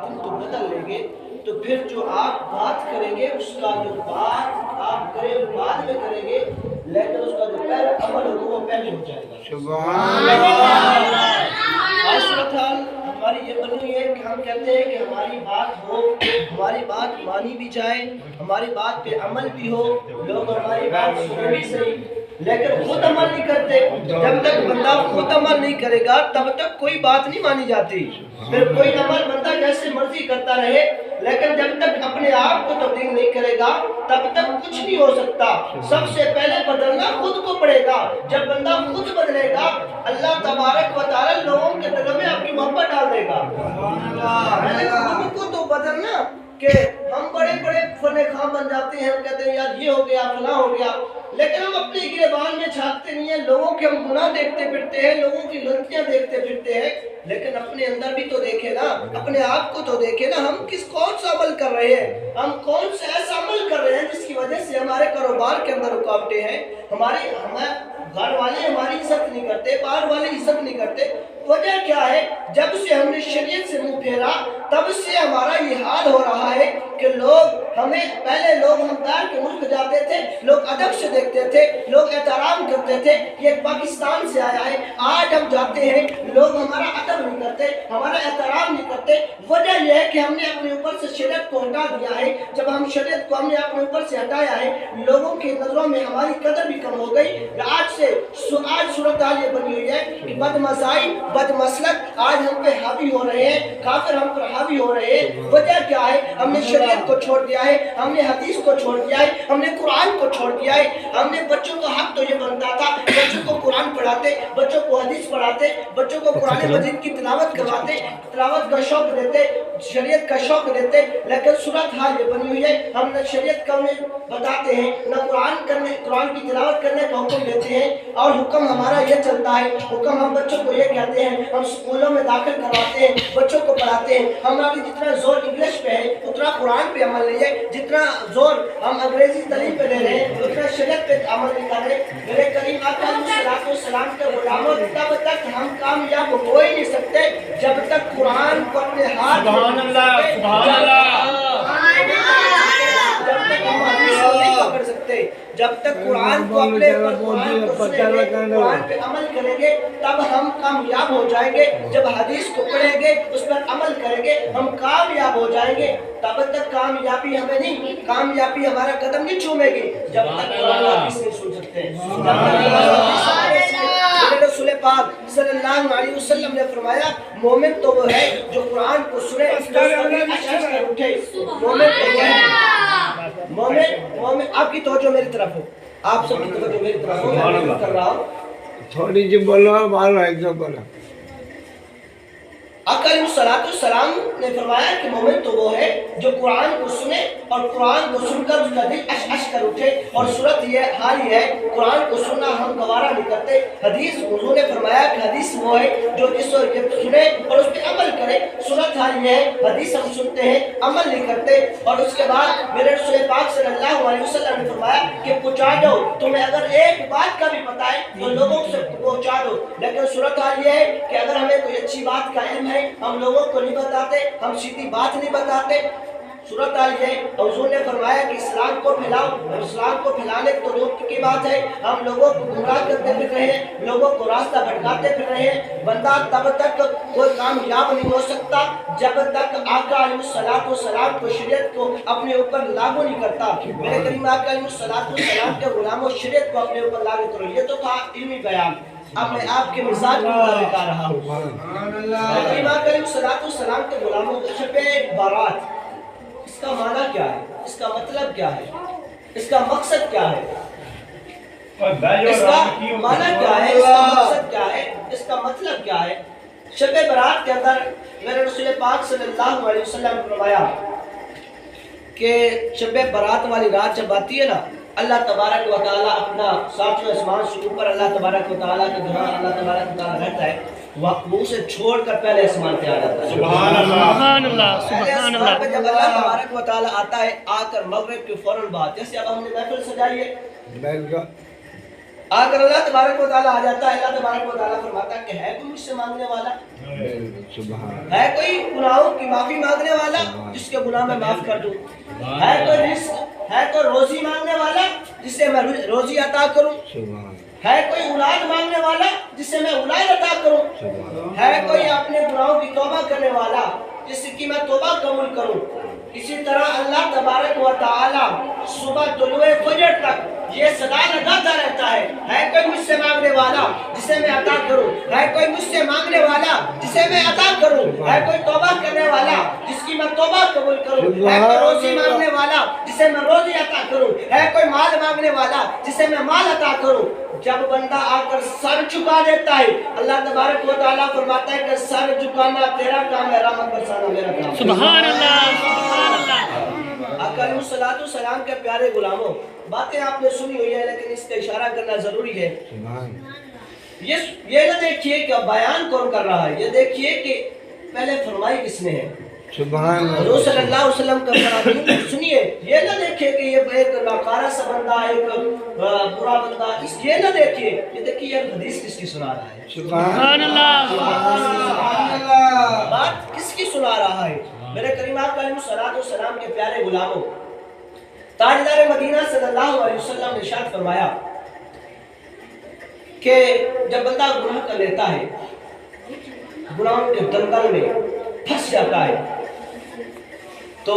باطن تو بدل لیں گے تو پھر جو آپ بات کریں گے اس کا جو بات آپ کریں بعد میں کریں گے، لیکن اس کا جو پہلا عمل ہوگا وہ پہلے ہو جائے گا۔ سبحان اللہ۔ آج صورتحال ہماری یہ بنی ہوئی ہے کہ ہم کہتے ہیں کہ ہماری بات ہو، ہماری بات مانی بھی جائے، ہماری بات پہ عمل بھی ہو، لوگ ہماری بات سنیں بھی صحیح، لیکن خود عمل نہیں کرتے۔ جب تک بندہ خود عمل نہیں کرے گا تب تک کوئی بات نہیں مانی جاتی۔ پھر کوئی عمل بندہ جیسے مرضی کرتا رہے، لیکن جب تک اپنے آپ کو تبدیل نہیں کرے گا تب تک کچھ نہیں ہو سکتا۔ سب سے پہلے بدلنا خود کو پڑے گا۔ جب بندہ خود بدلے گا اللہ تبارک و تعالی لوگوں کے دلوں میں آپ کی محبت ڈال دے گا۔ خود کو تو بدلنا کہ ہم بڑے بڑے فن خواہ بن جاتے ہیں، ہم کہتے ہیں یار یہ ہو گیا فلاں ہو گیا، لیکن ہم اپنے گریبان میں جھانکتے نہیں ہیں، لوگوں کے ہم گناہ دیکھتے پھرتے ہیں، لوگوں کی غلطیاں دیکھتے پھرتے ہیں، لیکن اپنے اندر بھی تو دیکھیں نا، اپنے آپ کو تو دیکھیں نا، ہم کون سا عمل کر رہے ہیں، ہم کون سا ایسا عمل کر رہے ہیں جس کی وجہ سے ہمارے کاروبار کے اندر رکاوٹیں ہیں، ہمارے گھر والے ہماری عزت نہیں کرتے، باہر والے عزت نہیں کرتے۔ وجہ کیا ہے؟ جب سے ہم نے شریعت سے منہ پھیرا تب سے ہمارا یہ حال ہو رہا ہے کہ پہلے لوگ ہم باہر کے ملک جاتے تھے، لوگ ادب سے دیکھتے تھے، لوگ احترام کرتے تھے، یہ پاکستان سے آیا ہے، آج ہم جاتے ہیں لوگ ہمارا ادب نہیں کرتے، ہمارا احترام نہیں کرتے۔ وجہ یہ ہے کہ ہم نے اپنے اوپر سے شریعت کو ہٹا دیا ہے۔ جب ہم شریعت کو ہم نے اپنے اوپر سے ہٹایا ہے، لوگوں کی نظروں میں ہماری قدر بھی کم ہو گئی۔ آج صورتحال یہ بنی ہوئی ہے کہ بد مذاہب بد مسلک آج ہم پہ حاوی ہو رہے ہیں، کافر ہم پر حاوی ہو رہے ہیں۔ وجہ کیا ہے؟ ہم نے شریعت کو چھوڑ دیا ہے، ہم نے حدیث کو چھوڑ دیا ہے، ہم نے قرآن کو چھوڑ دیا ہے۔ ہم نے بچوں کا حق تو یہ بنتا تھا بچوں کو قرآن پڑھاتے، بچوں کو حدیث پڑھاتے، بچوں کو قرآن مجید کی تلاوت کرواتے، تلاوت کا شوق دیتے، شریعت کا شوق دیتے، لیکن صورتحال یہ بنی ہوئی ہے ہم نہ شریعت کا بتاتے ہیں نہ قرآن کی تلاوت کرنے کا حکم دیتے ہیں، اور حکم ہمارا یہ چلتا ہے، حکم ہم بچوں کو یہ کہتے ہیں، ہم اسکولوں میں داخل کرواتے ہیں، بچوں کو پڑھاتے ہیں، ہمارا جتنا زور انگلش پہ ہے اتنا قرآن پہ عمل نہیں ہے، جتنا زور ہم انگریزی تعلیم پہ لے رہے ہیں اتنا شریعت پہ عمل نہیں کر رہے۔ میرے کریم آقا علیہ السلام کے غلاموں تب تک ہم کامیاب ہو ہی نہیں سکتے جب تک قرآن کو اپنے ہاتھ میں سبحان اللہ، سبحان اللہ، جب تک ہم حدیث کو نہیں پکڑ سکتے، جب تک قرآن کو اپنے قرآن کو سنیں گے، قرآن پہ عمل کریں گے تب ہم کامیاب ہو جائیں گے۔ جب حدیث کو پڑھیں گے اس پر عمل کریں گے ہم کامیاب ہو جائیں گے۔ تب تک کامیابی ہمیں نہیں، کامیابی ہمارا قدم نہیں چومے گی جب تک قرآن و حدیث نہیں سن سکتے۔ رسول پاک صلی اللہ علیہ وسلم نے فرمایا مومن تو وہ ہے جو قرآن کو سنے کر اٹھے۔ مومن تو وہ ہے، مومن آپ کی توجہ میری طرف ہو، آپ سب کی توجہ میری طرف ہو، میں کر رہا ہوں تھوڑی سی بولو، بولو ایک دو بولو۔ آقا علیہ السلام نے فرمایا کہ مومن تو وہ ہے جو قرآن کو سنے اور قرآن کو سن کر اس کا دل اش کر اٹھے، اور صورت یہ حال ہی ہے قرآن کو سننا ہم گوارا نہیں کرتے۔ حدیث حضور نے فرمایا کہ حدیث وہ ہے جو اس کو سنے اور اس پہ عمل کرے۔ صورت حال یہ ہے حدیث ہم سنتے ہیں عمل نہیں کرتے، اور اس کے بعد میرے رسول پاک صلی اللہ علیہ وسلم نے فرمایا کہ پہنچا دو، تمہیں اگر ایک بات کا بھی پتہ ہے تو لوگوں سے پہنچا دو، لیکن صورت حال یہ ہے کہ اگر ہمیں کوئی اچھی بات کا علم ہے ہم لوگوں کو نہیں بتاتے، ہم سیدھی بات نہیں بتاتے۔ صورتحال یہ حضور نے فرمایا کہ اسلام کو پھیلاؤ، اسلام کو پھیلانے تو دور کی بات ہے ہم لوگوں کو گمراہ کرتے پھر رہے ہیں، لوگوں کو راستہ بھٹکاتے پھر رہے ہیں۔ بندہ تب تک کوئی کامیاب نہیں ہو سکتا جب تک آقا علیہ السلام کو شریعت کو اپنے اوپر لاگو نہیں کرتا۔ میرے کریم آقا علیہ السلام کے غلاموں شریعت کو اپنے اوپر لاگو کرو۔ یہ تو تھا علمی بیان، اب میں آپ کے مزاج کو بتا رہا ہوں۔ کریم آقا علیہ السلام کے غلاموں شب بارات، اس کا معنی کیا ہے؟ اس کا مطلب کیا ہے؟ اس کا مقصد کیا ہے؟ اس کا معنی کیا ہے؟ اس کا مقصد کیا ہے؟ اس کا مطلب کیا ہے؟ شب برات کے اندر میرے رسول پاک صلی اللہ علیہ وسلم نے فرمایا کہ شب برات والی رات جب آتی ہے نا، اللہ تبارک و تعالیٰ اپنا ساتویں آسمان سے اوپر اللہ تبارک و تعالیٰ کے جہاں اللہ تبارک و تعالیٰ رہتا ہے وہ اسے چھوڑ کر پہلے آسمان پہ آ جاتا ہے۔ سبحان اللہ، سبحان اللہ، پہلے سبحان آسمان پہ اللہ۔ جب اللہ تبارک و تعالیٰ آتا ہے آ کر مغرب کے فوراً بعد، جیسے اب ہم نے محفل سجائی ہے، اگر اللہ تبارک و تعالیٰ آ جاتا ہے، اللہ تبارک و تعالیٰ فرماتا ہے کہ ہے کوئی مجھ سے مانگنے والا، سبحان ہے کوئی گناہوں کی معافی مانگنے والا جس کے گناہ میں معاف کر دوں، ہے کوئی رزق، ہے کوئی روزی مانگنے والا جس سے میں روزی عطا کروں، سبحان ہے کوئی اولاد مانگنے والا جس سے میں اولاد عطا کروں، ہے کوئی اپنے گناہوں کی توبہ کرنے والا جس کی میں توبہ قبول کروں۔ اسی طرح اللہ تبارک و تعالی صبح طلوع فجر تک یہ صدا لگاتا رہتا ہے کوئی مجھ سے مانگنے والا جسے میں عطا کروں، ہے کوئی مجھ سے مانگنے والا جسے میں عطا کروں، ہے کوئی توبہ کرنے والا جس کی میں توبہ قبول کروں، ہے کوئی روزی مانگنے والا جسے میں روزی عطا کروں، ہے کوئی مال مانگنے والا جسے میں مال عطا کروں۔ جب بندہ آ کر سر جھکا دیتا ہے، اللہ تبارک و تعالیٰ فرماتا ہے کہ سر جھکانا تیرا کام ہے، رحمت برسانا میرا کام ہے۔ سبحان اللہ، سبحان اللہ۔ آقا علیہ الصلوۃ والسلام کے پیارے غلاموں، باتیں آپ نے سنی ہوئی ہے لیکن اس کا اشارہ کرنا ضروری ہے۔ یہ نہ دیکھیے کہ بیان کون کر رہا ہے، یہ دیکھیے کہ پہلے فرمائی کس نے ہے۔ سبحان حضور صلی اللہ علیہ وسلم کا فرمان سنیے، یہ نہ دیکھیے کہ یہ ایک ناکارہ سا بندہ، ایک برا بندہ، یہ نہ دیکھیے، یہ دیکھیے یہ حدیث کس کی سنا رہا ہے، سبحان اللہ، بات کس کی سنا رہا ہے۔ میرے کریم آقا علیہ الصلوۃ والسلام کے پیارے غلاموں، تاجدار مدینہ صلی اللہ علیہ وسلم نے ارشاد فرمایا کہ جب بندہ گناہ کر لیتا ہے، گناہوں کے دلدل میں پھنس جاتا ہے، تو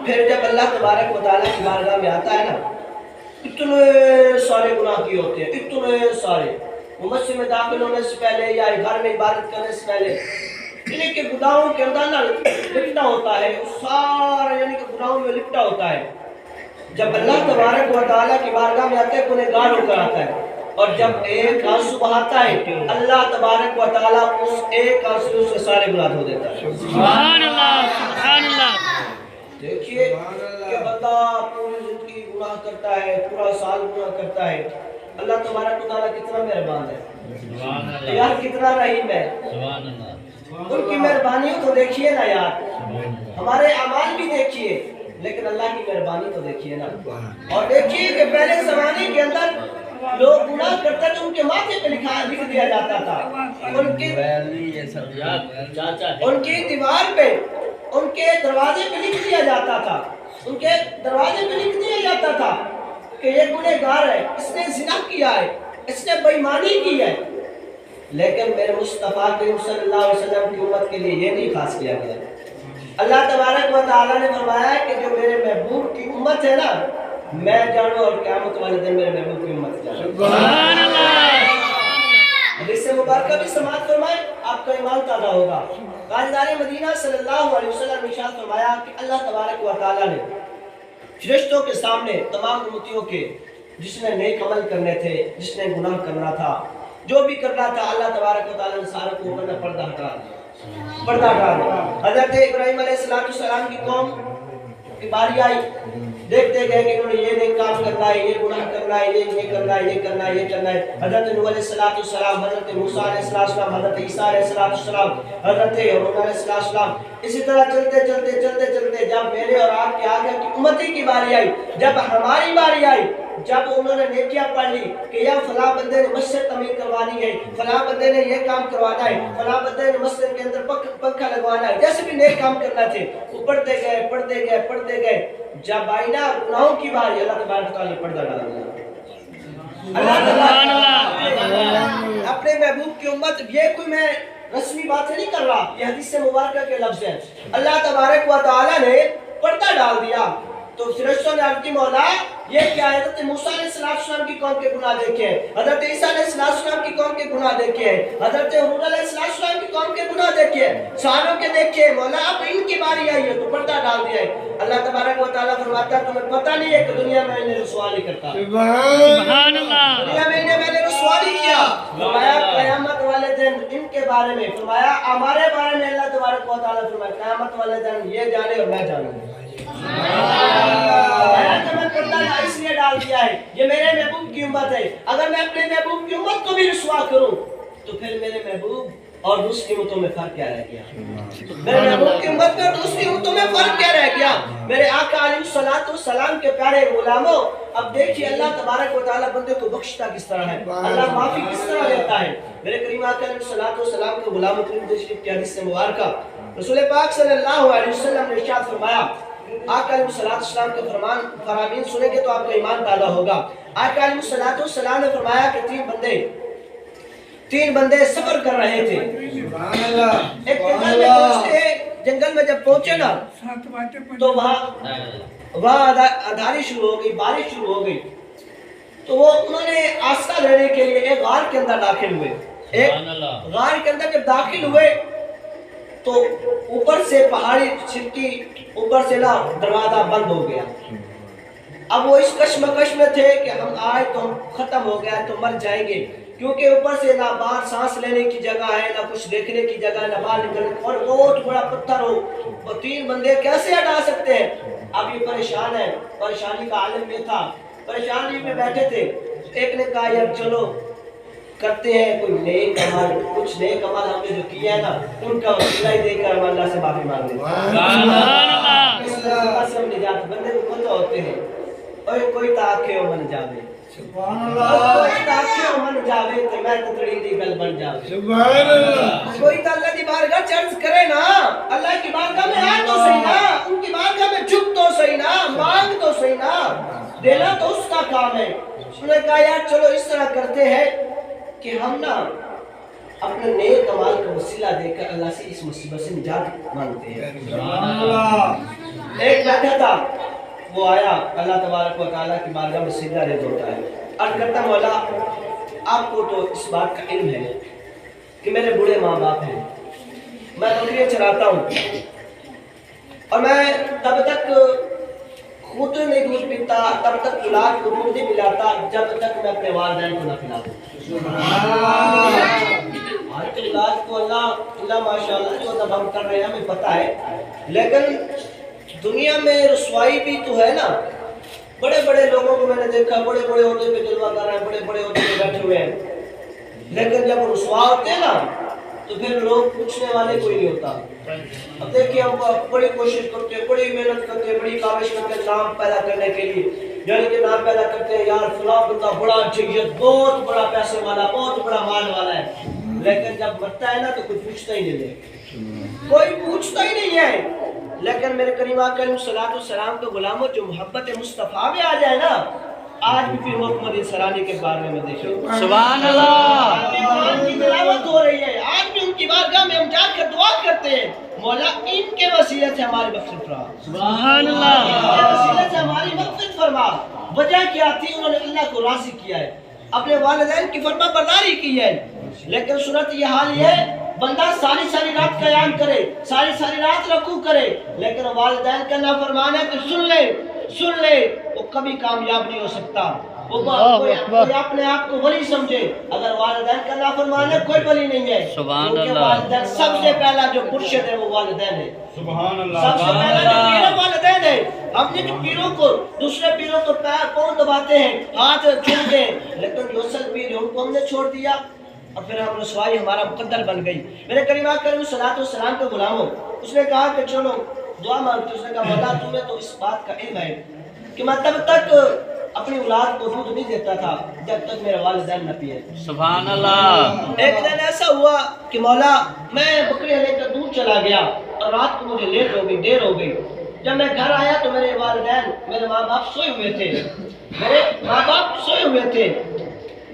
پھر جب اللہ تبارک و تعالیٰ کی بارگاہ میں آتا ہے نا، اتنے سارے گناہ کیے ہوتے ہیں، اتنے سارے، وہ مسجد میں داخل ہونے سے پہلے یا گھر میں عبادت کرنے سے پہلے یعنی کہ گناہوں کے اندر نہ لپٹا ہوتا ہے، سارا یعنی کہ گناہوں میں لپٹا ہوتا ہے۔ جب اللہ تبارک و تعالیٰ کی بارگاہ میں آتا ہے، گنہگار ہو کر آتا ہے، اور جب ایک آنسو بہاتا ہے، اللہ تبارک و تعالیٰ اس ایک آنسو سے سارے گناہ دھو دیتا ہے۔ سبحان اللہ، سبحان اللہ۔ دیکھیے کہ بندہ پوری زندگی گناہ کرتا ہے، پورا سال گناہ کرتا ہے، اللہ تبارک و تعالیٰ کتنا مہربان ہے یار، کتنا رحیم ہے۔ ان کی مہربانیوں کو دیکھیے نا یار، ہمارے اعمال بھی دیکھیے لیکن اللہ کی مہربانی تو دیکھیے نا۔ اور دیکھیے کہ پہلے زمانے کے اندر لوگ گناہ کرتے تھے، ان کے ماتھے پہ لکھ دیا جاتا تھا، ان کی دیوار پہ، ان کے دروازے پہ لکھ دیا جاتا تھا، ان کے دروازے پہ لکھ دیا جاتا تھا کہ یہ گنہگار ہے، اس نے زنا کیا ہے، اس نے بے ایمانی کی ہے۔ لیکن میرے مصطفیٰ کریم صلی اللہ علیہ وسلم کی امت کے لیے یہ نہیں خاص کیا گیا۔ اللہ تبارک و تعالیٰ نے فرمایا ہے کہ جو میرے محبوب کی امت ہے نا، میں جانوں اور قیامت والے دن میرے محبوب کی امت جانوں۔ سبحان اللہ۔ حدیث مبارکہ بھی سماعت فرمائے، آپ کا ایمان تازہ ہوگا۔ تاجدار مدینہ صلی اللہ علیہ وسلم نے ارشاد فرمایا کہ اللہ تبارک و تعالیٰ نے فرشتوں کے سامنے تمام امتیوں کے، جس نے نیک عمل کرنے تھے، جس نے گناہ کرنا تھا، جو بھی کرنا تھا، اللہ تبارک و تعالیٰ نے سارے کو اوپر میں پردہ ہٹا دیا، پردہ ہٹا دیا۔ حضرت ابراہیم علیہ السلام کی قوم کی باری آئی، دیکھتے گئے کہ انہوں نے یہ نیک کام کرنا ہے، یہ گناہ کرنا ہے، یہ کرنا ہے، یہ کرنا ہے، یہ کرنا ہے۔ حضرت نوح علیہ السلام، حضرت موسیٰ علیہ السلام، حضرت عیسیٰ علیہ السلام، حضرت ہارون علیہ السلام، اسی طرح چلتے چلتے چلتے چلتے جب میرے اور آپ کے آگے کی امتی کی باری آئی، جب ہماری باری آئی، جب انہوں نے نیکیاں پڑھ لی کہ یا فلاں بندے نے مسجد تعمیر کروانی ہے، فلاں بندے نے یہ کام کروانا ہے، فلاں بندے نے مسجد کے اندر پنکھا لگوانا ہے، جیسے بھی نیک کام کرنا تھے، وہ پڑھتے گئے پڑھتے گئے پڑھتے گئے۔ جب آئی نا گناہوں کی باری، اللہ تبارک و تعالیٰ نے پردہ ڈال دیا۔ اللہ تعالیٰ اپنے محبوب کی امت، یہ کوئی میں رسمی بات نہیں کر رہا، یہ حدیث مبارکہ کے لفظ ہیں، اللہ تبارک و تعالیٰ نے پردہ ڈال دیا۔ تو فرشتوں نے عرض کی مولا یہ کیا ہے؟ حضرت موسیٰ علیہ السلام کی قوم کے گناہ دیکھے ہیں، حضرت عیسیٰ علیہ السلام کی قوم کے گناہ دیکھے ہیں، حضرت ہارون علیہ السلام کی قوم کے گناہ دیکھے ہیں، سالوں کے دیکھے ہیں، مولا اب ان کی باری آئی ہے تو پردہ ڈال دیا ہے۔ اللہ تبارک و تعالیٰ فرماتا ہے تمہیں پتہ نہیں ہے کہ دنیا میں انہیں رسوا نہیں کرتا، سبحان اللہ۔ دنیا میں انہیں میں نے رسوا نہیں کیا۔ فرمایا قیامت والے دن ان کے بارے میں، فرمایا ہمارے بارے میں اللہ تبارک و تعالیٰ فرمایا قیامت والے دن یہ جانے اور میں جانوں گا۔ اس لیے ڈال دیا ہے یہ میرے محبوب کی امت ہے، اگر میں اپنے محبوب کی امت کو بھی رسوا کروں تو پھر میرے محبوب اور دوسری امتوں میں فرق کیا رہ گیا؟ میرے محبوب کی امت میں اور دوسری امتوں میں فرق کیا رہ گیا؟ میرے آقا علیہ السلام کے پیارے غلاموں، اب دیکھیے اللہ تبارک و تعالیٰ بندے کو بخشتا کس طرح ہے، اللہ معافی کس طرح دیتا ہے۔ میرے کریم آقا علیہ السلام کے غلام کریم تشریف کی حدیث سے مبارکہ، رسول پاک صلی اللہ علیہ وسلم نے ارشاد فرمایا، آقا علیہ السلام کے فرامین سنیں گے تو آپ کا ایمان تازہ ہوگا۔ آقا علیہ السلام نے فرمایا کہ تین بندے سفر کر رہے تھے، ایک جنگل میں جب پہنچے نا تو وہاں اندھاری شروع ہو گئی، بارش شروع ہو گئی، تو انہوں نے آسرا لینے کے لیے ایک غار کے اندر داخل ہوئے۔ ایک غار کے اندر جب داخل ہوئے تو اوپر سے پہاڑی چھٹی اوپر سے نا دروازہ بند ہو گیا۔ اب وہ اس کشمکش میں تھے کہ ہم آئے تو ہم ختم ہو گیا تو مر جائیں گے، کیونکہ اوپر سے نہ باہر سانس لینے کی جگہ ہے، نہ کچھ دیکھنے کی جگہ، نہ باہر نکلنے، اور بہت بڑا پتھر ہو، وہ تین بندے کیسے ہٹا سکتے ہیں؟ اب یہ پریشان ہے، پریشانی کا عالم یہ تھا، پریشانی میں بیٹھے تھے۔ ایک نے کہا یار چلو کرتے ہیں کوئی نیک عمل، کچھ نیک عمل ہم نے جو کیا ہے نا ان کا وسیلہ ہی دے کر ہم اللہ سے معافی مانگ لیں۔ نجات بندے کو پتہ ہوتے ہیں، اور کوئی تاکہ او من جاوے، کوئی تاکہ او من جاوے تو میں تتڑی دی گل بن جاوے، کوئی تو اللہ کی بارگاہ چرچ کرے نا، اللہ کی بارگاہ میں آ تو صحیح نا، ان کی بارگاہ میں جھک تو صحیح نا، مانگ تو صحیح نا، دینا تو اس کا کام ہے۔ اس نے کہا یار چلو اس طرح کرتے ہیں کہ ہم نا اپنے نیک عمل کا وسیلہ دے کر اللہ سے اس مصیبت سے نجات مانگتے ہیں۔ ایک بیٹھا تھا، وہ آیا اللہ تبارک و تعالیٰ کی بارگاہ میں سجدہ ریز ہوتا ہے، عرض کرتا مولا آپ کو تو اس بات کا علم ہے کہ میرے بوڑھے ماں باپ ہیں، میں بکریاں چراتا ہوں اور میں تب تک خود نہیں دودھ پیتا، تب تک اولاد کو دودھ نہیں پلاتا جب تک میں اپنے والدین کو نہ پلاتا۔ آج تو اولاد کو اللہ ماشاءاللہ جو تب ہم کر رہے ہیں ہمیں پتہ ہے، لیکن دنیا میں رسوائی بھی تو ہے نا۔ بڑے بڑے لوگوں کو میں نے دیکھا، بڑے بڑے عہدے پہ جلوہ کر رہے ہیں، بڑے بڑے عہدے پہ بیٹھے ہوئے ہیں، لیکن جب رسوا ہوتے ہیں نا تو پھر لوگ پوچھنے والے کوئی نہیں ہوتا۔ اب دیکھیں ہم بڑی کوشش کرتے ہیں، بڑی محنت کرتے ہیں، بڑی کاوش کرتے ہیں نام پیدا کرنے کے لیے، یعنی کہ نام پیدا کرتے ہیں یار فلاں بندہ بڑا جیت، بہت بڑا پیسے والا، بہت بڑا مال والا ہے، لیکن جب مرتا ہے نا تو کوئی پوچھتا ہی نہیں ہے، کوئی پوچھتا ہی نہیں ہے۔ لیکن میرے کریم آقا علیہ السلام کے غلاموں جو محبت مصطفیٰ میں آ جائے نا، آج بھی پھر محمد انصرانی کے بارے میں دیکھیں، سبحان اللہ، آج بھی قرآن کی تلاوت ہو رہی ہے، آج بھی ان کی بارگاہ میں ہم جا کر دعا کرتے ہیں مولا ان کے وسیلے سے ہماری مغفرت فرما، سبحان اللہ، ان کے وسیلے سے ہماری مغفرت فرما۔ وجہ کیا تھی؟ انہوں نے اللہ کو راضی کیا ہے، اپنے والدین کی فرما برداری کی ہے، لیکن صورت یہ حال یہ ہے بندہ ساری رات قیام کرے، ساری رات رکوع کرے، لیکن والدین کا نافرمان ہے تو سن لے وہ کبھی کامیاب نہیں ہو سکتا۔ کوئی اپنے آپ کو ولی سمجھے، اگر والدین کا نافرمان ہے کوئی ولی نہیں ہے، کیونکہ والدین سب سے پہلا جو مرشد ہے وہ والدین ہے، سب سے پہلا جو پیر ہے والدین ہے۔ ہم نے جو پیروں کو، دوسرے پیروں کو پیر پاؤں دباتے ہیں، ہاتھ چھوڑتے ہیں، لیکن جو اصل پیر ہے ان کو ہم نے چھوڑ دیا اور پھر ہم رسوائی ہمارا مقدر بن گئی۔ میرے کریم آقا علیہ السلام کے غلاموں، اس نے کہا کہ چلو دعا مانگتے، اس نے کہا مولا تمہیں تو اس بات کا علم ہے کہ میں تب تک اپنی اولاد کو دودھ نہیں دیتا تھا جب تک میرے والدین نہ پیے۔ سبحان اللہ، ایک دن ایسا ہوا کہ مولا میں بکریاں لے کر دور چلا گیا اور رات کو مجھے لیٹ ہو گئی، دیر ہو گئی۔ جب میں گھر آیا تو میرے والدین، میرے ماں باپ سوئے ہوئے تھے،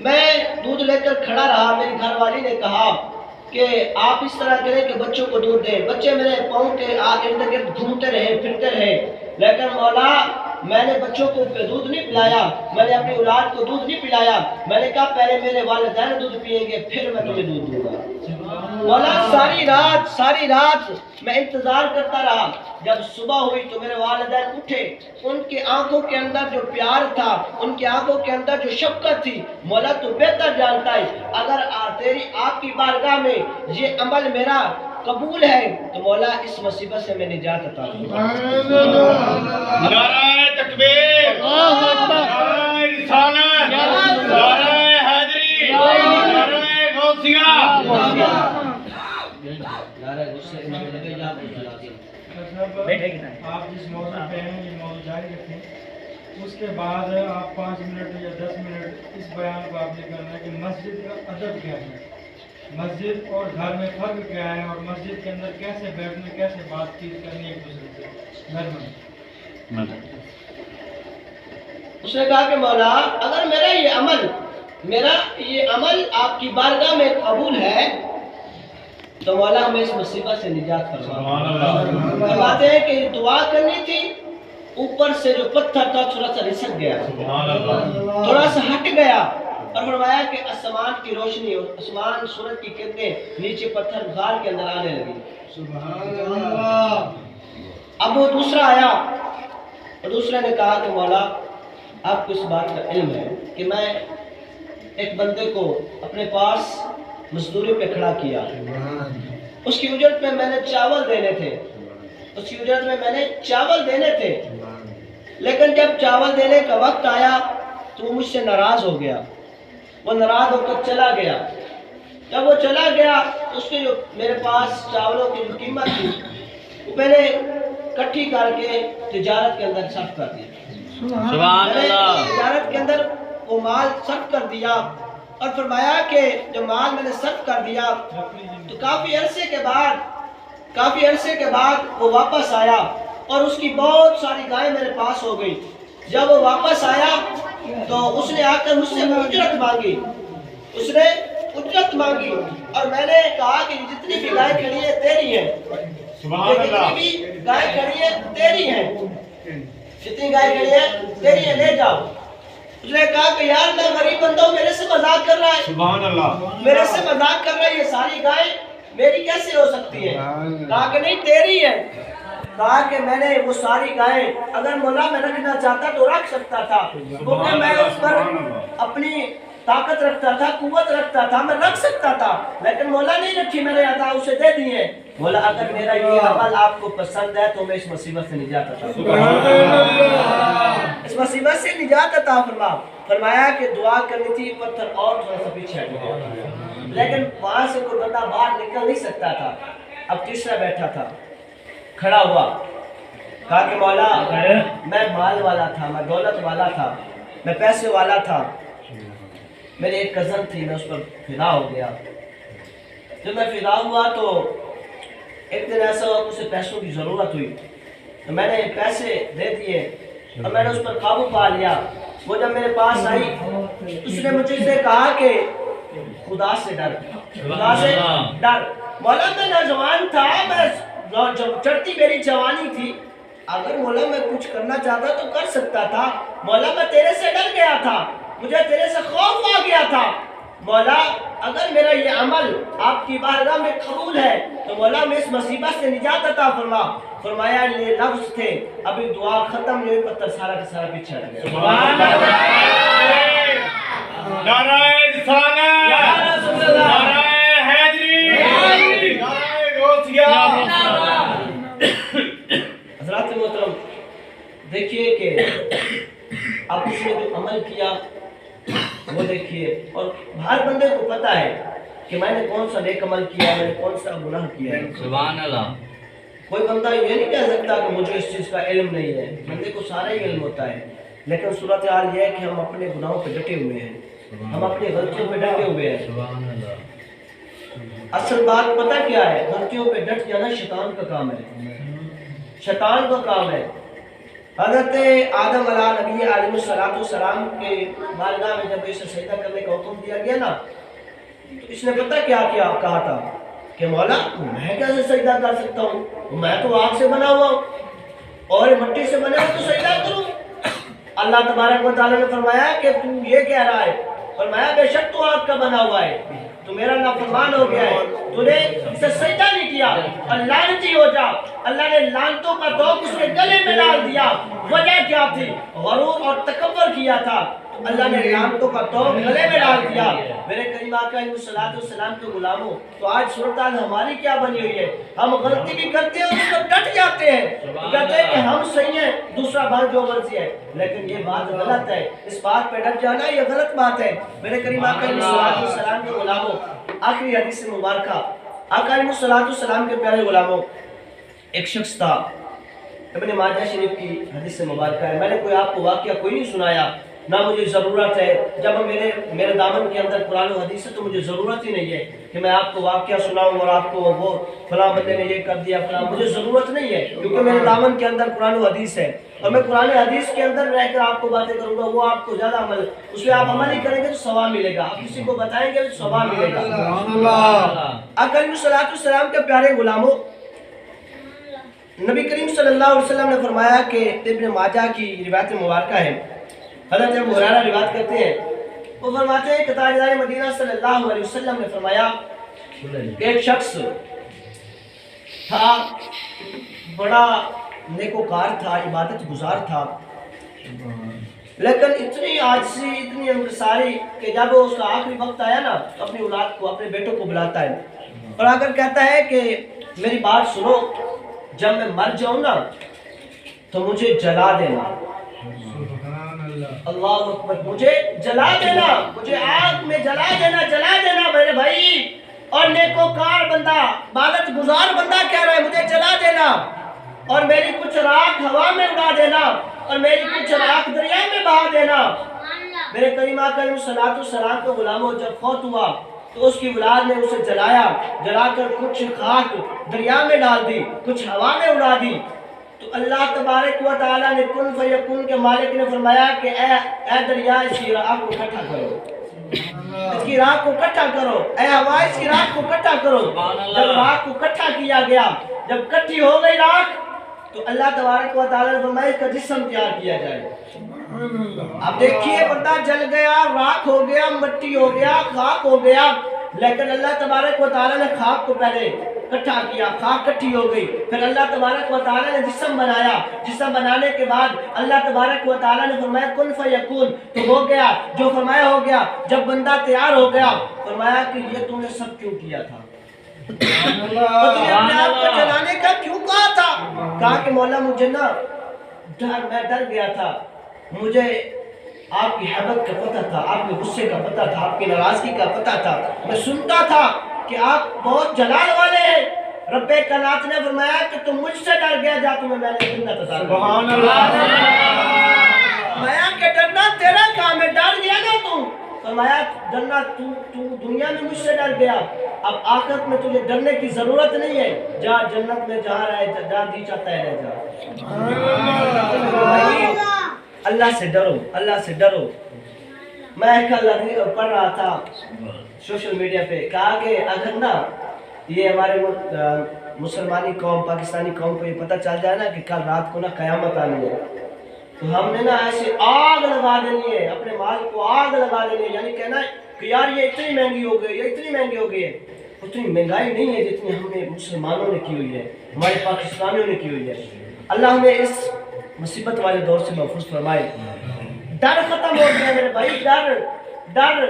میں دودھ لے کر کھڑا رہا۔ میری گھر والی نے کہا کہ آپ اس طرح کریں کہ بچوں کو دودھ دیں۔ بچے میرے پاؤں کے ارد گرد گھومتے رہے، پھرتے رہے، لیکن مولا میں نے بچوں کو دودھ نہیں پلایا، میں نے اپنی اولاد کو دودھ نہیں پلایا۔ میں نے کہا پہلے میرے والدین دودھ پیئیں گے پھر میں تمہیں دودھ دوں گا۔ مولا ساری رات میں انتظار کرتا رہا۔ جب صبح ہوئی تو میرے والدین اٹھے، ان کی آنکھوں کے اندر جو پیار تھا، ان کی آنکھوں کے اندر جو شفقت تھی، مولا تو بہتر جانتا ہے، اگر تیری آپ کی بارگاہ میں یہ عمل میرا قبول ہے تو مولا اس مصیبت سے میں نجات عطا فرما۔ نعرہ تکبیر، نعرہ رسالت، نعرہ حیدری، نعرہ غوثیہ۔ نعرہ غوثیہ آپ جس موضوع پہ ہیں یہ موضوع جاری رکھیں، اس کے بعد آپ 5 منٹ یا 10 منٹ اس بیان کو آپ نے کرنا ہے کہ مسجد کا ادب کیا ہے، مسجد اور گھر میں فرق کیا ہے، اور مسجد کے اندر کیسے بیٹھنا، کیسے بات چیت کرنی ایک دوسرے سے۔ مہربانی۔ اس نے کہا کہ مولا اگر میرا یہ عمل آپ کی بارگاہ میں قبول ہے تو مولا ہمیں اس مصیبت سے نجات فرما۔ فرماتے ہیں کہ دعا کرنی تھی، اوپر سے جو پتھر تھا تھوڑا سا رسک گیا، تھوڑا سا ہٹ گیا، اور فرمایا کہ آسمان کی روشنی اور آسمان سورج کی کرنیں نیچے پتھر غار کے اندر آنے لگی۔ اب وہ دوسرا آیا اور دوسرے نے کہا کہ مولا آپ کو اس بات کا علم ہے کہ میں ایک بندے کو اپنے پاس مزدوری پہ کھڑا کیا، اس کی اجرت میں میں نے چاول دینے تھے، لیکن جب چاول دینے کا وقت آیا تو وہ مجھ سے ناراض ہو گیا، وہ ناراض ہو کر چلا گیا۔ جب وہ چلا گیا اس کے جو میرے پاس چاولوں کی جو قیمت تھی وہ میں نے اکٹھی کر کے تجارت کے اندر صرف کر دیا۔ سبحان اللہ۔ تجارت کے اندر وہ مال صرف کر دیا، اور فرمایا کہ جب مال میں نے صرف کر دیا تو کافی عرصے کے بعد وہ واپس آیا اور اس کی بہت ساری گائیں میرے پاس ہو گئی۔ جب وہ واپس آیا تو اس نے آ کر مجھ سے اجرت مانگی، اور میں نے کہا کہ جتنی بھی گائیں کھڑی ہیں تیری ہیں، جتنی گائے کھڑی ہے تیری ہے، لے جاؤ۔ اس نے کہا کہ یار میں غریب بندہ ہوں، میرے سے مذاق کر رہا ہے، یہ ساری گائیں میری کیسے ہو سکتی ہیں؟ کہا کہ نہیں تیری ہے۔ کہا کہ میں نے وہ ساری گائیں اگر مولا میں رکھنا چاہتا تو رکھ سکتا تھا، کیونکہ میں اس پر اپنی طاقت رکھتا تھا، قوت رکھتا تھا، میں رکھ سکتا تھا، لیکن مولا نہیں رکھی، میں نے عطا اسے دے دی ہے۔ مولا اگر میرا یہ عمل آپ کو پسند ہے تو میں اس مصیبت سے نجات عطا فرما۔ فرمایا کہ دعا کرنی تھی، پتھر اور تھوڑا سا پیچھے ہٹ گیا، لیکن وہاں سے کوئی بندہ باہر نکل نہیں سکتا تھا۔ اب تیسرا بیٹھا تھا، کھڑا ہوا، کہا کہ مولا میں مال والا تھا، میں دولت والا تھا، میں پیسے والا تھا، میری ایک کزن تھی، میں اس پر فدا ہو گیا۔ جب میں فدا ہوا تو ایک دن ایسا ہوا اسے پیسوں کی ضرورت ہوئی تو میں نے پیسے دے دیے اور میں نے اس پر قابو پا لیا۔ وہ جب میرے پاس آئی اس نے مجھے سے کہا کہ خدا سے ڈر۔ مولا میں نوجوان تھا، میں چڑھتی میری جوانی تھی، اگر مولا میں کچھ کرنا چاہتا تو کر سکتا تھا، مولا میں تیرے سے ڈر گیا تھا، مجھے تیرے سے خوف آ گیا تھا، مولا اگر میرا یہ عمل آپ کی بارگاہ میں قبول ہے تو مولا میں اس مصیبت سے نجات عطا فرما۔ فرمایا یہ لفظ تھے، ابھی دعا ختم نہیں ہوئی، پتھر سارا کا سارا پیچھے ہٹ گیا۔ نعرہ رسالت، نعرہ حیدری، نعرہ غوثیہ۔ حضرات محترم دیکھیے کہ اب اس نے جو عمل کیا وہ دیکھیے، اور ہر بندے کو پتا ہے کہ میں نے کون سا نیک عمل کیا ہے، میں نے کون سا گناہ کیا ہے۔ سبحان اللہ۔ کوئی بندہ یہ نہیں کہہ سکتا کہ مجھے اس چیز کا علم نہیں ہے، بندے کو سارا ہی علم ہوتا ہے، لیکن صورتحال یہ ہے کہ ہم اپنے گناہوں پہ ڈٹے ہوئے ہیں، ہم اپنی غلطیوں پہ ڈٹے ہوئے ہیں۔ سبحان اللہ۔ اصل بات پتہ کیا ہے؟ غلطیوں پہ ڈٹ جانا شیطان کا کام ہے، شیطان کا کام ہے۔ حضرت آدم علیہ نبی علیہ السلام کے بارگاہ میں جب اسے سجدہ کرنے کا حکم دیا گیا نا تو اس نے پتہ کیا کہا تھا کہ مولا میں کیسے سجدہ کر سکتا ہوں، میں تو آگ سے بنا ہوا ہوں اور مٹی سے بنے ہوں تو سجدہ کروں۔ اللہ تبارک و تعالیٰ نے فرمایا کہ تو یہ کہہ رہا ہے، فرمایا بے شک تو آگ کا بنا ہوا ہے، تو میرا نافرمان ہو گیا ہے، تو نے اسے سجدہ نہیں کیا اور لعنتی ہو جا۔ اللہ نے لعنتوں کا دوق اس کے گلے میں ڈال دیا۔ وجہ کیا تھی؟ غرور اور تکبر کیا تھا، اللہ نے لعنتوں کا دوق گلے میں ڈال دیا۔ میرے کریم آقا علیہ السلام کے غلاموں، تو آج صورتحال ہماری کیا بنی ہوئی ہے؟ ہم غلطی بھی کرتے ہیں اور اس پر ڈٹ جاتے ہیں، کہتے ہیں کہ ہم صحیح ہیں، دوسرا بات جو مرضی ہے، لیکن یہ بات غلط ہے۔ اس بات پہ ڈٹ جانا یہ غلط بات ہے۔ میرے کریم آقا علیہ السلام کے غلاموں، آخری حدیث مبارکہ، آقا علیہ السلام کے پیارے غلاموں، ایک شخص تھا، ابن ماجہ شریف کی حدیث سے مبارکہ ہے، میں نے کوئی آپ کو واقعہ کوئی نہیں سنایا، نہ مجھے ضرورت ہے، جب میرے دامن کے اندر قرآن و حدیث ہے تو مجھے ضرورت ہی نہیں ہے کہ میں آپ کو واقعہ سناؤں اور آپ کو وہ فلاں بندے نے یہ کر دیا فلاں، مجھے ضرورت نہیں ہے، کیونکہ میرے دامن کے اندر قرآن و حدیث ہے، اور میں قرآن حدیث کے اندر رہ کر آپ کو باتیں کروں گا، وہ آپ کو زیادہ عمل، اس پہ آپ عمل ہی کریں گے تو ثواب ملے گا، آپ کسی کو بتائیں گے تو ثواب ملے گا۔ آقا کریم صلی اللہ علیہ وسلم کے پیارے غلاموں، نبی کریم صلی اللہ علیہ وسلم نے فرمایا کہ ابن ماجہ کی روایت مبارکہ ہے، حضرت ابو ہریرہ روایت کرتے ہیں، وہ فرماتے ہیں کہ تاجدار مدینہ صلی اللہ علیہ وسلم نے فرمایا کہ ایک شخص تھا، بڑا نیکوکار تھا، عبادت گزار تھا، لیکن اتنی عاجزی، اتنی انکساری کہ جب اس کا آخری وقت آیا نا تو اپنی اولاد کو، اپنے بیٹوں کو بلاتا ہے اور آ کر کہتا ہے کہ میری بات سنو، جب میں مر جاؤں نا تو مجھے جلا دینا، اللہ اکبر، مجھے جلا دینا، مجھے آگ میں جلا دینا میرے بھائی، اور نیکوکار بندہ، عبادت گزار بندہ کہہ رہا ہے مجھے جلا دینا، اور میری کچھ راکھ ہوا میں اڑا دینا، اور میری کچھ راکھ دریا میں بہا دینا۔ میرے کریم آقا علیہ الصلوۃ والسلام کے غلاموں، جب فوت ہوا تو اس کی اولاد نے اسے جلا کر کچھ خاک دریا میں ڈال دی، کچھ ہوا میں اڑا دی، تو اللہ تبارک و تعالیٰ نے کن فیکون کے مالک نے فرمایا کہ اے دریا، اس کی راکھ کو اکٹھا کرو، اس کی راکھ کو اکٹھا کرو، اے ہوا اس کی راکھ کو اکٹھا کرو۔ جب راکھ کو اکٹھا کیا گیا، جب اکٹھی ہو گئی راکھ تو اللہ تبارک و تعالیٰ نے فرمایا اس کا جسم تیار کیا جائے۔ اب دیکھیے بندہ جل گیا، راکھ ہو گیا، مٹی ہو گیا، خاک ہو گیا، لیکن اللہ تبارک و تعالیٰ نے خاک کو پہلے اکٹھا کیا، خاک اکٹھی ہو گئی، پھر اللہ تبارک و تعالیٰ نے جسم بنایا، جسم بنانے کے بعد اللہ تبارک و تعالیٰ نے فرمایا کن فیکون، تو ہو گیا جو فرمایا ہو گیا۔ جب بندہ تیار ہو گیا فرمایا کہ یہ تم نے سب کیوں کیا تھا، اور تم نے اپنے آپ کو جلانے کا کیوں کہا تھا؟ کہا کہ مولا مجھے نا میں ڈر گیا تھا، مجھے آپ کی حیبت کا پتہ تھا، آپ کے غصے کا پتہ تھا، آپ کی ناراضگی کا پتہ تھا، میں سنتا تھا کہ آپ بہت جلال والے ہیں۔ رب کائنات نے فرمایا کہ تم مجھ سے ڈر گیا، جا تمہیں میں نے جنت عطا کی۔ سبحان اللہ۔ فرمایا کہ ڈرنا تیرا کام ہے، ڈر گیا نا تم، فرمایا ڈرنا تو دنیا میں مجھ سے ڈر گیا، اب آخرت میں تجھے ڈرنے کی ضرورت نہیں ہے، جا جنت میں جہاں رہے جا جی چاہتا ہے رہ جا۔ اللہ سے ڈرو، اللہ سے ڈرو۔ میں کل پڑھ رہا تھا سوشل میڈیا پہ، کہا کہ اگر نا یہ ہمارے مسلمانی قوم، پاکستانی قوم کو یہ پتہ چل جائے نا کہ کل رات کو نا قیامت آنی ہے، تو ہم نے نا ایسے آگ لگا دینی ہے، اپنے مال کو آگ لگا دینی ہے، یعنی کہنا ہے کہ یار یہ اتنی مہنگی ہو گئی، یہ اتنی مہنگی ہو گئی ہے۔ اتنی مہنگائی نہیں ہے جتنی ہم نے مسلمانوں نے کی ہوئی ہے، ہمارے پاکستانیوں نے کی ہوئی ہے۔ اللہ ہمیں اس مصیبت والے دور سے محفوظ فرمائے۔ ڈر ختم ہو گیا میرے بھائی، ڈر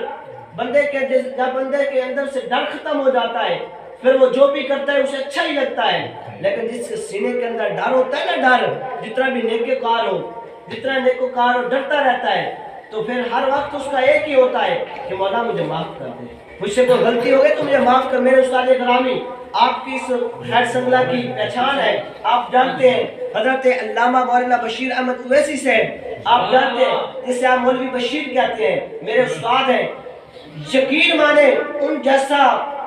بندے کے اندر سے ڈر ختم ہو جاتا ہے، پھر وہ جو بھی کرتا ہے اسے اچھا ہی لگتا ہے، لیکن جس کے سینے کے اندر ڈر ہوتا ہے نا، ڈر، جتنا بھی نیکوکار ہو ڈرتا رہتا ہے، تو پھر ہر وقت اس کا ایک ہی ہوتا ہے کہ مولا مجھے معاف کر دے، مجھ سے کوئی غلطی ہو گئی تو مجھے معاف کر۔ میرے استاد گرامی، آپ کی اس خیر سنگلا کی پہچان ہے، آپ جانتے ہیں حضرت علامہ مولانا بشیر احمد اویسی سے، آپ جانتے ہیں جسے آپ مولوی بشیر کہتے ہیں، میرے استاد ہیں۔ یقین مانے ان جیسا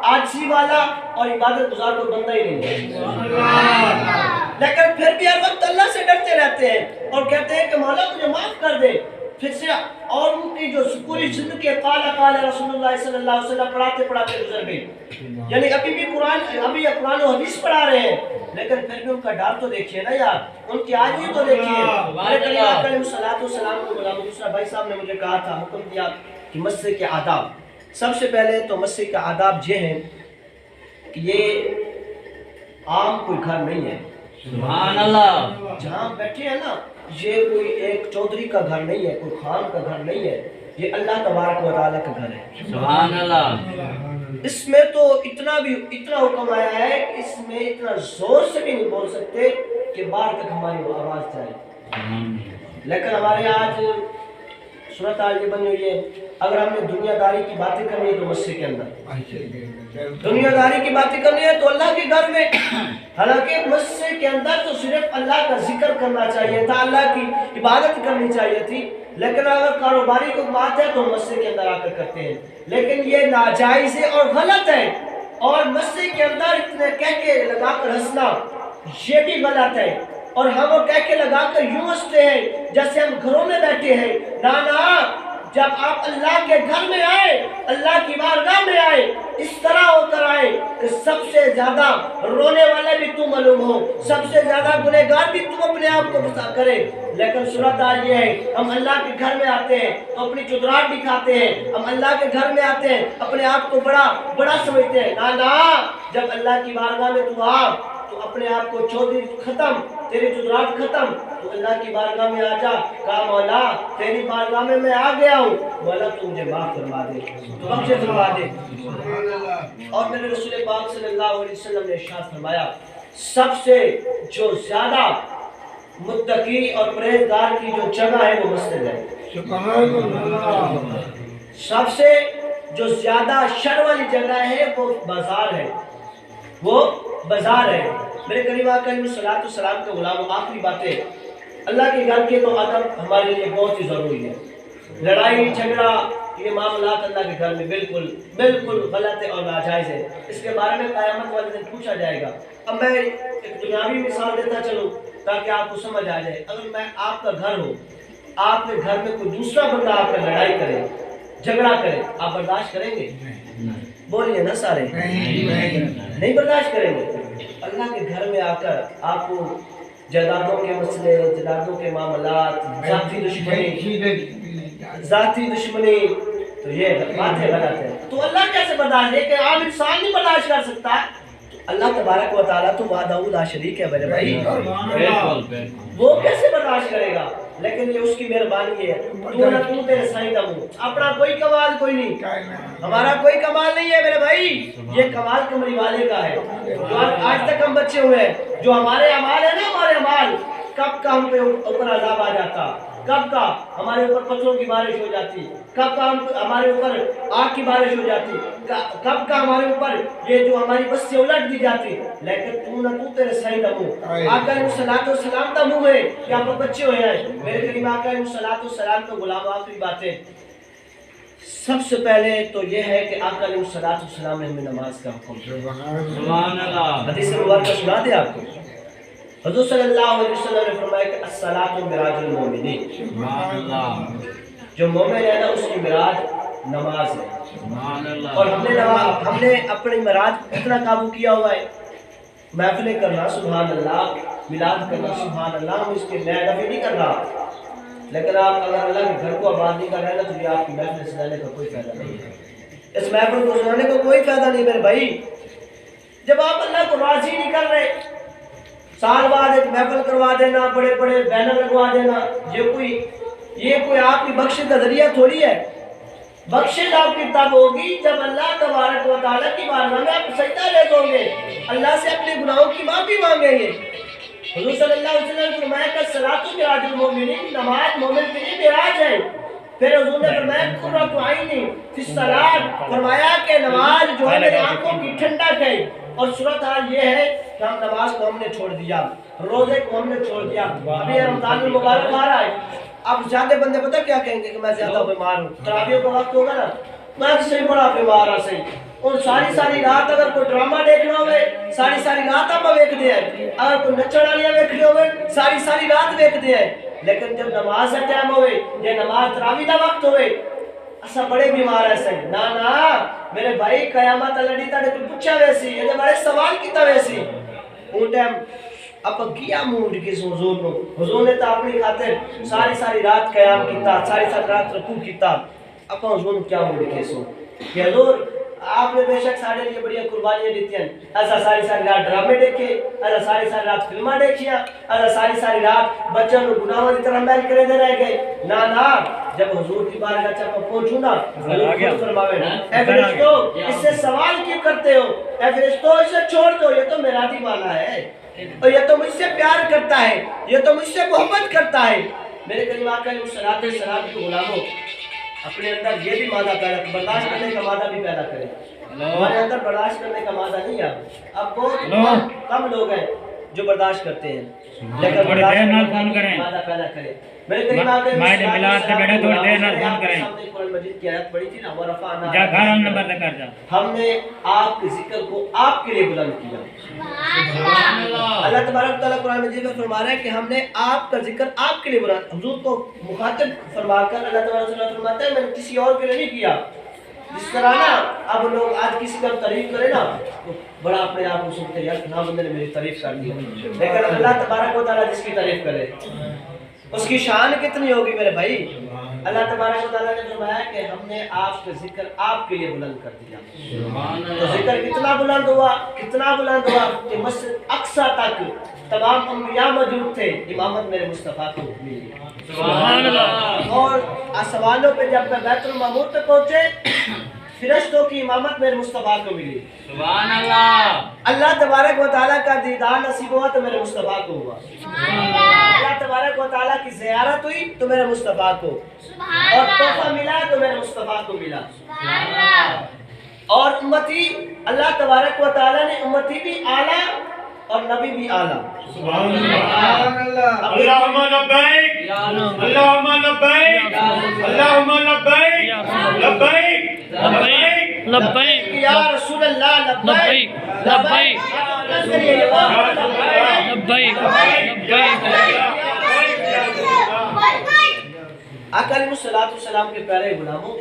عاجزی والا اور عبادت گزار کوئی بندہ ہی نہیں ہے، لیکن پھر بھی ہر وقت اللہ سے ڈرتے رہتے ہیں اور کہتے ہیں کہ مولا مجھے معاف کر دے۔ پھر سے اور ان کی جو پوری زندگی قال رسول اللہ صلی اللہ علیہ وسلم پڑھاتے گزر گئی، یعنی ابھی قرآن و حدیث پڑھا رہے ہیں، لیکن پھر بھی ان کا ڈر تو دیکھیے نا یار، ان کی عاجزی تو دیکھیے۔ میرے کریم آقا علیہ السلام کو غلام دوسرا بھائی صاحب نے مجھے کہا تھا، حکم دیا کہ مسجد کے آداب، سب سے پہلے تو مسجد کا آداب یہ ہیں کہ یہ عام کوئی گھر نہیں ہے، سبحان اللہ، جہاں بیٹھے ہیں نا یہ کوئی ایک چودھری کا گھر نہیں ہے، کوئی خان کا گھر نہیں ہے، یہ اللہ تبارک و تعالیٰ کا گھر ہے۔ سبحان اللہ۔ اس میں تو اتنا حکم آیا ہے کہ اس میں اتنا زور سے بھی نہیں بول سکتے کہ باہر تک ہماری آواز جائے، لیکن ہمارے آج صورت حال یہ بنی ہوئی ہے، اگر ہم نے دنیا داری کی باتیں کرنی ہے تو مسجد کے اندر، دنیا داری کی باتیں کرنی ہے تو اللہ کے گھر میں، حالانکہ مسجد کے اندر تو صرف اللہ کا ذکر کرنا چاہیے تھا، اللہ کی عبادت کرنی چاہیے تھی، لیکن اگر کاروباری کو بات ہے تو مسجد کے اندر آ کر کرتے ہیں، لیکن یہ ناجائز ہے اور غلط ہے، اور مسجد کے اندر اتنے کہہ کے لگا کر ہنسنا یہ بھی غلط ہے، اور ہم وہ کہہ کے لگا کر یوں ہنستے ہیں جیسے ہم گھروں میں بیٹھے ہیں، نا جب آپ اللہ کے گھر میں آئے، اللہ کی بارگاہ میں آئے، اس طرح ہو کر آئے کہ سب سے زیادہ رونے والے بھی تم معلوم ہو، سب سے زیادہ گنہگار بھی تم اپنے آپ کو بتا کرے، لیکن صورت حال یہ ہے ہم اللہ کے گھر میں آتے ہیں تو اپنی چدراہٹ دکھاتے ہیں، ہم اللہ کے گھر میں آتے ہیں اپنے آپ کو بڑا سمجھتے ہیں، نا جب اللہ کی بارگاہ میں تو آ تو اپنے آپ کو چودھری ختم، تیری چدراہٹ ختم، تو اللہ کی بارگاہ میں آ جا، کہا مولا تیری بارگاہ میں آ گیا ہوں، مولا تو مجھے معاف فرما دے، تو بخش فرما دے۔ اور میرے رسول پاک صلی اللہ علیہ وسلم نے ارشاد فرمایا سب سے جو زیادہ متقی اور پرہیزگار کی جو جگہ ہے وہ مسجد ہے، سبحان اللہ، سب سے جو زیادہ شر والی جگہ ہے وہ بازار ہے، وہ بازار ہے۔ میرے کریم آقا علیہ الصلوۃ والسلام کے غلام، آخری باتیں، اللہ کے گھر کے تو ادب ہمارے لیے بہت ہی ضروری ہے، لڑائی جھگڑا یہ معاملات اللہ کے گھر میں بالکل غلط ہے اور ناجائز ہے، اس کے بارے میں قیامت والے دن پوچھا جائے گا۔ اب میں ایک دنیاوی مثال دیتا چلوں تاکہ آپ کو سمجھ آ جائے، اگر میں آپ کا گھر ہوں، آپ کے گھر میں کوئی دوسرا بندہ آپ کا لڑائی کرے جھگڑا کرے، آپ برداشت کریں گے؟ بولیے نا سارے، نہیں برداشت کریں گے۔ اللہ کے گھر میں آ کر آپ کو جائیدادوں کے مسئلے، جائیدادوں کے معاملات، ذاتی دشمنی، تو یہ بات ہے غلط ہے، تو اللہ کیسے برداشت ہے کہ عام انسان نہیں برداشت کر سکتا، اللہ تبارک و تعالیٰ تو وحدہ لا شریک ہے میرے بھائی، وہ کیسے برداشت کرے گا؟ لیکن یہ اس کی مہربانی ہے، تو نہ تو تیرے سائیں دا منہ، اپنا کوئی کمال کوئی نہیں، ہمارا کوئی کمال نہیں ہے میرے بھائی، یہ کمال کمری والے کا ہے، جو آج تک ہم بچے ہوئے ہیں، جو ہمارے اعمال ہے نا، ہمارے اعمال کب کا ہم پہ اوپر عذاب آ جاتا، کب کا ہمارے اوپر پتھروں کی بارش ہو جاتی، کب کا ہمارے اوپر آگ کی بارش ہو جاتی، کب کا ہمارے اوپر یہ جو ہماری بسیں الٹ دی جاتی، لیکن تو نہ تو تیرے صحیح دا منہ، آقا علیہ الصلوۃ والسلام دا منہ ہے کہ آپ بچے ہوئے ہیں، میرے کریم آقا علیہ الصلوۃ والسلام کے غلام، آخری باتیں، سب سے پہلے تو یہ ہے کہ آقا علیہ الصلوۃ والسلام نے ہمیں نماز کا حکم دیا، سبحان اللہ، حدیث مبارکہ سنا دے آپ کو، حضور صلی اللہ علیہ وسلم نے فرمایا کہ الصلاۃ معراج المومنین، سبحان اللہ، جو مومن ہے نا اس کی معراج نماز ہے، سبحان اللہ، اور ہم نے اپنی معراج اتنا قابو کیا ہوا ہے، محفلیں کرنا سبحان اللہ، میلاد کرنا سبحان اللہ، ہم اس کے نئے دفعے نہیں کر رہا، لیکن آپ اگر اللہ کے گھر کو آباد نہیں کر رہے نا تو یہ آپ کی محفل سجانے کا کوئی فائدہ نہیں ہے، اس محفل کو سجانے کا کوئی فائدہ نہیں میرے بھائی، جب آپ اللہ کو راضی نہیں کر رہے، سال بعد ایک محفل کروا دینا، بڑے بڑے بینر لگوا دینا، یہ کوئی آپ کی بخشش کا ذریعہ تھوڑی ہے، بخشش آپ کی تب ہوگی جب اللہ تبارک و تعالیٰ کی بارگاہ میں آپ سجدہ ریز ہوں گے، اللہ سے اپنے گناہوں کی معافی مانگیں گے۔ حضور صلی اللہ علیہ وسلم نے فرمایا کہ الصلاۃ معراج المومنین، نماز مومن کے لیے معراج ہے، پھر حضور نے فرمایا قرۃ عین فی الصلاۃ، فرمایا کہ نماز جو ہے میری آنکھوں کی ٹھنڈک ہے، اور صورتحال یہ ہے کہ ہم نماز کو ہم نے چھوڑ دیا، روزے کو ہم نے چھوڑ دیا، ابھی رمضان المبارک آ رہا ہے، اب زیادہ بندے پتہ کیا کہیں گے کہ میں زیادہ بیمار ہوں، تراویح کا وقت ہوگا نا، میں صحیح بڑا بیمار ہوں صحیح، اور ساری رات اگر کوئی ڈرامہ دیکھنا ہوئے ساری رات آپ ویکھتے ہیں، اگر کوئی نچڑ والیاں ویکھنے ہوئے ساری رات ویکھتے ہیں، لیکن جب نماز کا ٹائم ہوئے یا نماز تراویح کا وقت ہوئے اسا بڑے بیمار ہے صحیح، نا میرے بھائی قیامت اللہ دی تاڑے کو پوچھا ویسی، یہ بڑے سوال کیتا ویسی، ان ٹائم اپا کیا موڈ کس حضور نے تا اپنی خاطر ساری رات قیام کیتا، ساری رات رکوع کیتا، اپا حضور کیا موڈ کیسو کہ حضور آپ نے بے شک سارے لیے بڑی قربانیاں دیتی ہیں، ایسا ساری رات ڈرامے دیکھے، ایسا ساری رات فلمیں دیکھیاں، ایسا ساری رات بچوں کو گناہوں کی طرح محل کرے دے رہ گئے، نا جب حضور کی بارگاہ جب پہنچوں نا حضور خود فرماوے اے فرشتو اس سے سوال کیوں کرتے ہو، اے فرشتو اسے چھوڑ دو، یہ تو میرا دیوانہ ہے، اور یہ تو مجھ سے پیار کرتا ہے، یہ تو مجھ سے محبت کرتا ہے۔ میرے کریم آقا علیہ الصلوۃ والسلام کے غلاموں اپنے اندر یہ بھی مادہ پیدا، برداشت کرنے کا مادہ بھی پیدا کریں، ہمارے اندر برداشت کرنے کا مادہ نہیں ہے اب بہت کم لوگ ہیں جو برداشت کرتے ہیں لیکن برداشت کرنے کا مادہ پیدا کرے میرے کریم آقا مائل ملاد سے بیٹھے تھوڑی دیر نہ فون کریں ہم نے قرآن مجید کی آیت پڑھی تھی نا ورفعنا جا گھر ہم نمبر تک کر جا ہم نے آپ کے ذکر کو آپ کے لیے بلند کیا اللہ تبارک و تعالیٰ قرآن مجید میں فرما رہا ہے کہ ہم نے آپ کا ذکر آپ کے لیے بلند حضور کو مخاطب فرما کر اللہ تبارک و تعالیٰ فرماتا ہے میں نے کسی اور کے لیے نہیں کیا جس طرح نا اب لوگ آج کسی کا تعریف کرے نا تو بڑا اپنے آپ کو سنتے ہیں یار ہاں بندے نے میری تعریف کر دی لیکن اللہ تبارک و تعالیٰ جس کی تعریف کرے اس کی شان کتنی ہوگی میرے بھائی اللہ تبارک و تعالیٰ نے فرمایا کہ ہم نے آپ کا ذکر آپ کے لیے بلند کر دیا تو ذکر کتنا بلند ہوا کہ مسجد اقصی تک تمام انبیاء موجود تھے امامت میرے مصطفیٰ کو ملی سبحان اللہ اور آسمانوں پہ جب میں بیت المعمور تک پہنچے فرشتوں کی امامت میرے مصطفیٰ کو ملی سبحان اللہ اللہ تبارک و تعالیٰ کا دیدار نصیب ہوا تو میرے مصطفیٰ کو ہوا اللہ تبارک و تعالیٰ کی زیارت ہوئی تو میرے مصطفیٰ کو اور تحفہ ملا تو میرے مصطفیٰ کو ملا اور امتی اللہ تبارک و تعالیٰ نے امتی بھی اعلیٰ اور نبی بھی اعلیٰ سبحان اللہ اللهم لبيك اللهم لبيك اللهم لبيك لبيك لبيك لبیک یا رسول اللہ لبیک لبیک لبیک آقا علیہ السلام کے پیارے غلاموں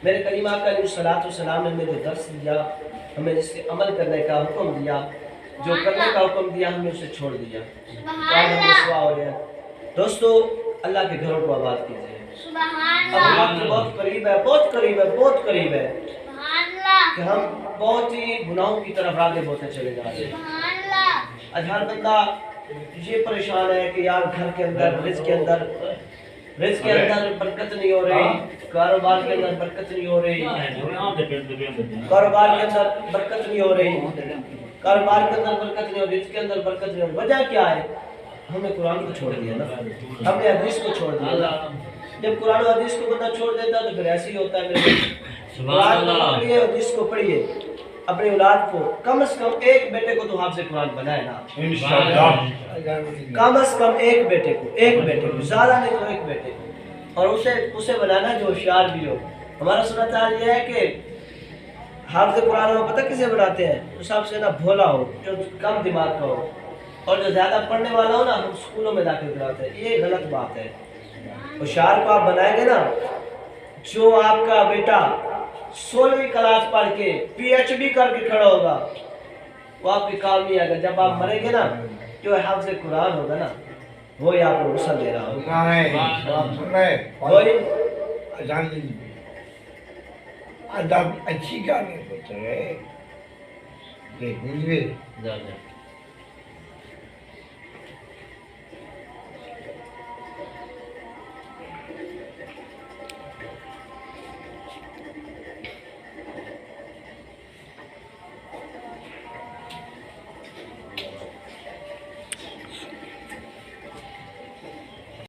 میرے کریم آقا علیہ السلام نے ہمیں جو درس دیا ہمیں جس کے عمل کرنے کا حکم دیا جو کرنے کا حکم دیا ہمیں اسے چھوڑ دیا آج ہم رسوا ہو رہے ہیں دوستو اللہ کے گھروں کو آباد کیجئے اب وقت بہت قریب ہے بہت قریب ہے کہ ہم بہت ہی گناہوں کی طرف راغب ہوتے چلے جا رہے ہیں آج ہر بندہ یہ پریشان ہے کہ یار گھر کے اندر رزق کے اندر برکت نہیں ہو رہی کاروبار کے اندر برکت نہیں ہو رہی رزق کے اندر برکت نہیں ہو رہی وجہ کیا ہے ہم نے قرآن کو چھوڑ دیا نا ہم نے حدیث کو چھوڑ دیا جب قرآن و حدیث کو بندہ چھوڑ دیتا تو پھر ایسے ہی ہوتا ہے میرے قرآن کو پڑھیے حدیث کو پڑھیے اپنی اولاد کو کم از کم ایک بیٹے کو تو حافظ قرآن بنائے نا انشاءاللہ کم از کم ایک بیٹے کو زیادہ نہیں تو ایک بیٹے کو اور اسے بنانا جو ہوشیار بھی ہو ہمارا صورت حال یہ ہے کہ حافظ قرآن میں پتہ کسے بناتے ہیں اس حساب سے نا بھولا ہو جو کم دماغ کا ہو اور جو زیادہ پڑھنے والا ہو نا ہم اسکولوں میں داخل کراتے ہیں یہ غلط بات ہے ہوشیار کو آپ بنائیں گے نا جو آپ کا بیٹا 16ویں کلاس پڑھ کے پی ایچ ڈی کر کے کھڑا ہوگا وہ آپ کے کام نہیں آئے گا جب آپ مریں گے نا جو حافظ قرآن ہوگا نا وہی آپ کو غسل دے رہا ہوگا وہی ادب اچھی گانے ہوتے ہیں